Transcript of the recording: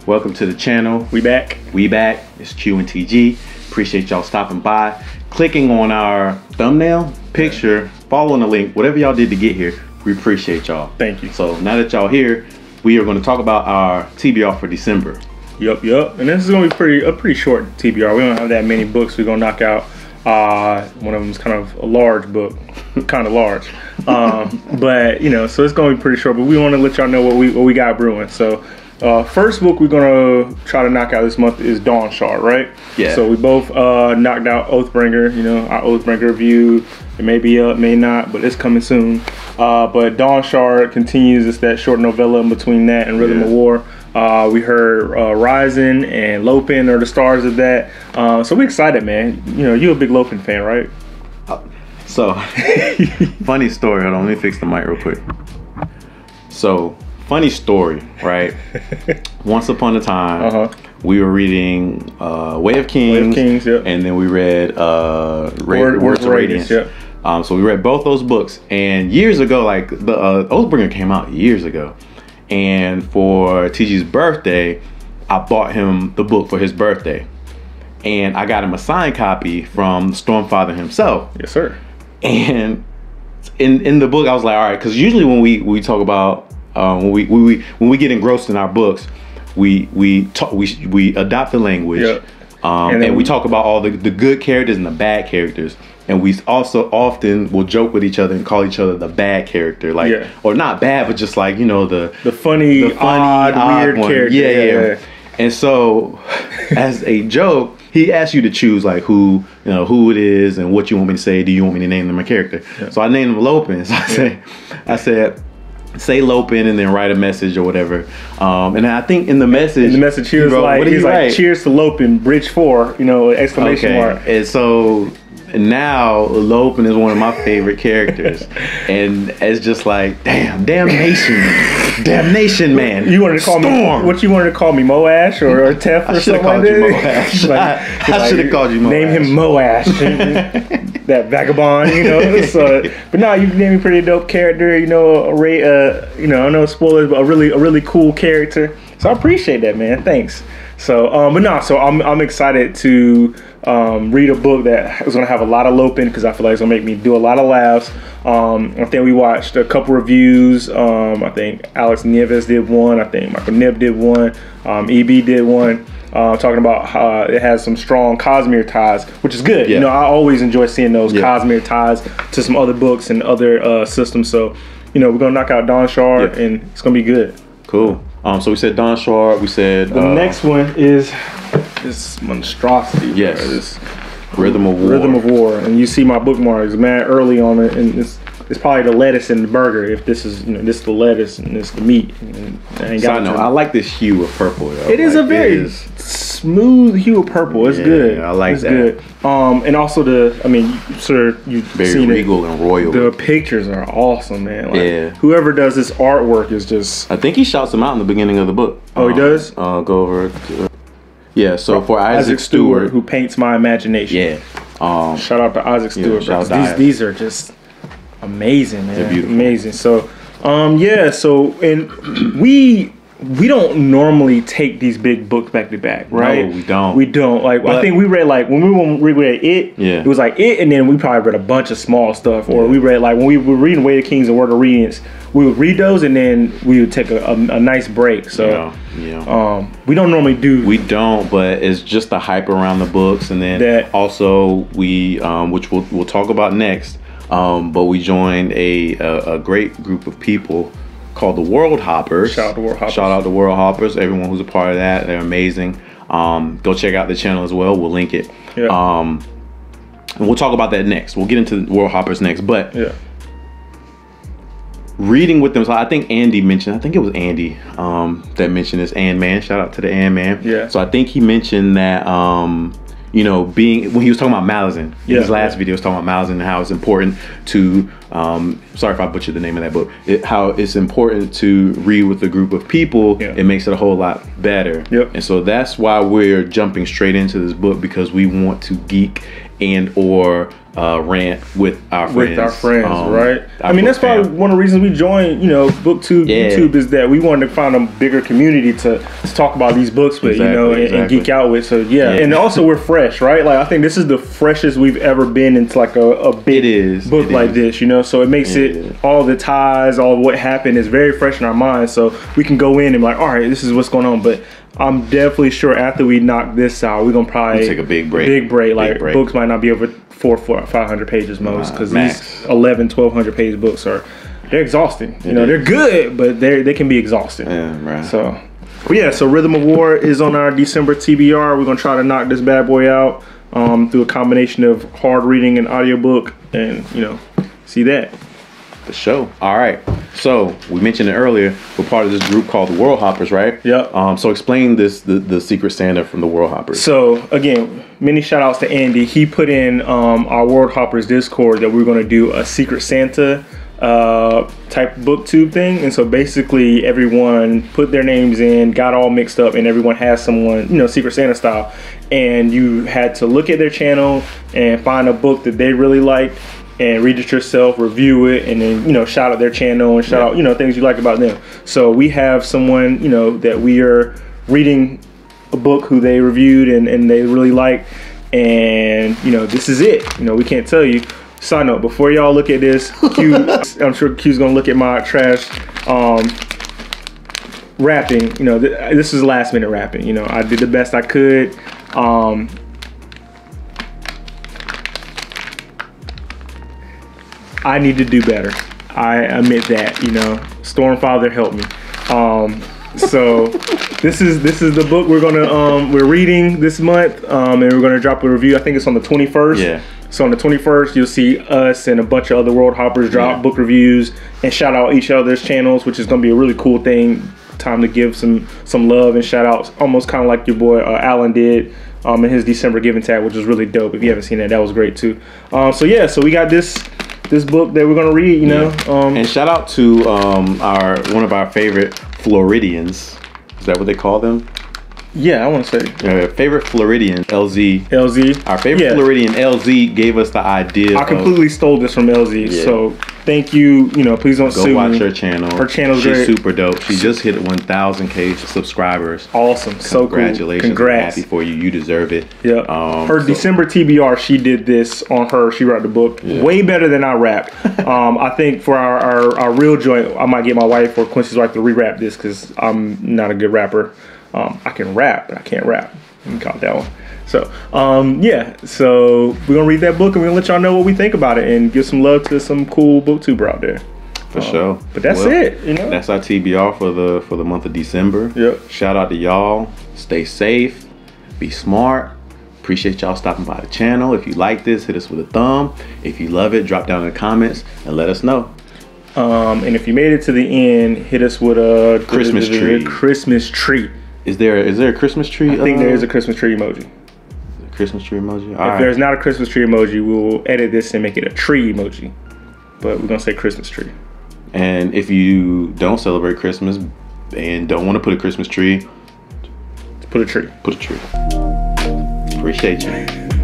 Welcome to the channel. We back. It's QandTG. Appreciate y'all stopping by, clicking on our thumbnail, picture, following the link, whatever y'all did to get here. We appreciate y'all. Thank you. So now that y'all here, we are going to talk about our TBR for December. Yup. And this is going to be a pretty short TBR. We don't have that many books we're going to knock out. One of them is kind of a large book, kind of large. But you know, so it's going to be pretty short. But we want to let y'all know what we got brewing. So first book we're going to try to knock out this month is Dawn Shard, right? Yeah. So we both knocked out Oathbringer. You know, our Oathbringer review. It may be up, may not, but it's coming soon. But Dawn Shard continues. It's that short novella in between that and Rhythm of War. We heard Rising and Lopin are the stars of that. So we're excited, man. You know, you're a big Lopin fan, right? So, funny story. Hold on, let me fix the mic real quick. So, funny story, right? Once upon a time, we were reading Way of Kings, and then we read Words of Radiance. So we read both those books, and years ago, like the Oathbringer came out years ago, and for TG's birthday, I bought him the book for his birthday, and I got him a signed copy from Stormfather himself. Yes, sir. And in the book, I was like, all right, because usually when we talk about when we get engrossed in our books, we adopt the language, and we talk about all the good characters and the bad characters. And we also often will joke with each other and call each other the bad character, like, or not bad, but just like, you know, the funny, odd weird one. Character. Yeah. And so, as a joke, he asked you to choose like who it is and what you want me to say. Do you want me to name them a character? So I named him Lopin. So I said, say Lopin and then write a message or whatever. And I think in the message, he was like, cheers to Lopin, Bridge 4, you know, exclamation mark. And so now Lopin is one of my favorite characters, and it's just like damnation, man. You wanted to call me what? You wanted to call me Moash or Tef or something like that? I should have called you Moash. Name him Moash, that vagabond, you know. So, but no, you named me pretty dope character. You know, you know, I know spoilers, but a really cool character. So I appreciate that, man. Thanks. So, but no, so I'm excited to read a book that is going to have a lot of Lopin, because I feel like it's going to make me do a lot of laughs. I think we watched a couple reviews. I think Alex Nieves did one. I think Michael Nib did one. EB did one. Talking about how it has some strong Cosmere ties, which is good. You know, I always enjoy seeing those Cosmere ties to some other books and other systems. So, you know, we're going to knock out Dawn Shard, and it's going to be good. Cool. So we said Dawn Shard. We said the next one is this monstrosity. Yes. This Rhythm of War. Rhythm of War, and you see my bookmarks mad early on it, and it's probably the lettuce in the burger. If this is, you know, this is the lettuce and this is the meat. And I like this hue of purple. Though. It is a very smooth hue of purple. It's good. I like that. Good. And also you've very seen regal and royal. The pictures are awesome, man. Like, whoever does this artwork is just. I think he shouts them out in the beginning of the book. Oh, he does. Go over. So for Isaac Stewart, who paints my imagination. Shout out to Isaac Stewart. These are just amazing, man. They're beautiful. Amazing. So and we don't normally take these big books back to back, right? No, we don't. We don't. Like, I think we read, like, when we read it, it was like it, and then we probably read a bunch of small stuff. Or we read, like, when we were reading Way of Kings and Word of Radiance, we would read those, and then we would take a nice break. So, we don't normally do. We don't, but it's just the hype around the books, and then also we, which we'll talk about next. But we joined a great group of people called the World Hoppers. Shout out to World Hoppers. Shout out to World Hoppers. Everyone who's a part of that, they're amazing. Go check out the channel as well. We'll link it. And we'll talk about that next. We'll get into World Hoppers next. But reading with them, so I think Andy mentioned, I think it was Andy that mentioned this, And Man. Shout out to the And Man. So I think he mentioned that you know, when he was talking about Malazan in his last video, he was talking about Malazan and how it's important to sorry if I butchered the name of that book, how it's important to read with a group of people. It makes it a whole lot better. And so that's why we're jumping straight into this book, because we want to geek and or rant with our friends. With our friends, right? I mean, that's probably one of the reasons we joined, BookTube YouTube, is that we wanted to find a bigger community to talk about these books with, and geek out with. So and also we're fresh, right? Like I think this is the freshest we've ever been into like a big book like this, So it makes it all the ties, all of what happened is very fresh in our minds. So we can go in and be like, all right, this is what's going on. But I'm definitely sure after we knock this out, we're gonna probably take a big break. Like books might not be over 400, 500 pages most, because these 1,100 page books they're exhausting. They're good, but they can be exhausting. Yeah, right. So, so Rhythm of War is on our December TBR. We're gonna try to knock this bad boy out through a combination of hard reading and audiobook, and see that. The show. All right. So we mentioned it earlier. We're part of this group called the World Hoppers, right? Yep. So explain the Secret Santa from the World Hoppers. So again, many shout outs to Andy. He put in our World Hoppers Discord that we're going to do a Secret Santa type booktube thing, and so basically everyone put their names in, got all mixed up, and everyone has someone, Secret Santa style, and you had to look at their channel and find a book that they really liked and read it yourself, review it, and then shout out their channel and shout out things you like about them. So we have someone that we are reading a book who they reviewed and they really like, and this is it. We can't tell you. Side note, before y'all look at this, I'm sure Q's gonna look at my trash wrapping. This is last minute wrapping. I did the best I could. I need to do better. I admit that. Stormfather helped me. So this is the book we're reading this month, and we're gonna drop a review. I think it's on the 21st. Yeah. So on the 21st, you'll see us and a bunch of other World Hoppers drop book reviews and shout out each other's channels, which is gonna be a really cool thing. Time to give some love and shout outs, almost kind of like your boy Alan did in his December giving tag, which was really dope. If you haven't seen that was great too. So we got this book that we're gonna read, and shout out to one of our favorite Floridians. Is that what they call them? Yeah, I want to say favorite Floridian, LZ. LZ. Our favorite Floridian, LZ, gave us the idea. I completely stole this from LZ, so thank you. Please don't sue me. Go watch her channel. Her channel's She's great. super dope. She just hit 1,000K subscribers. Awesome. So cool. Congratulations. Congrats. I'm happy for you. You deserve it. Yeah. Her December TBR, she did this on her. She wrote the book way better than I rapped. I think for our real joint, I might get my wife or Quincy's wife to re-rap this because I'm not a good rapper. I can rap, but I can't rap. You can call it that one. So, so we're going to read that book and we're going to let y'all know what we think about it and give some love to some cool booktuber out there. For sure. But that's it, That's our TBR for the month of December. Yep. Shout out to y'all. Stay safe. Be smart. Appreciate y'all stopping by the channel. If you like this, hit us with a thumb. If you love it, drop down in the comments and let us know. And if you made it to the end, hit us with a Christmas tree. Christmas tree. Is there a Christmas tree? I think there is a Christmas tree emoji. Christmas tree emoji? If there's not a Christmas tree emoji, we'll edit this and make it a tree emoji. But we're going to say Christmas tree. And if you don't celebrate Christmas and don't want to put a Christmas tree, put a tree. Put a tree. Appreciate you.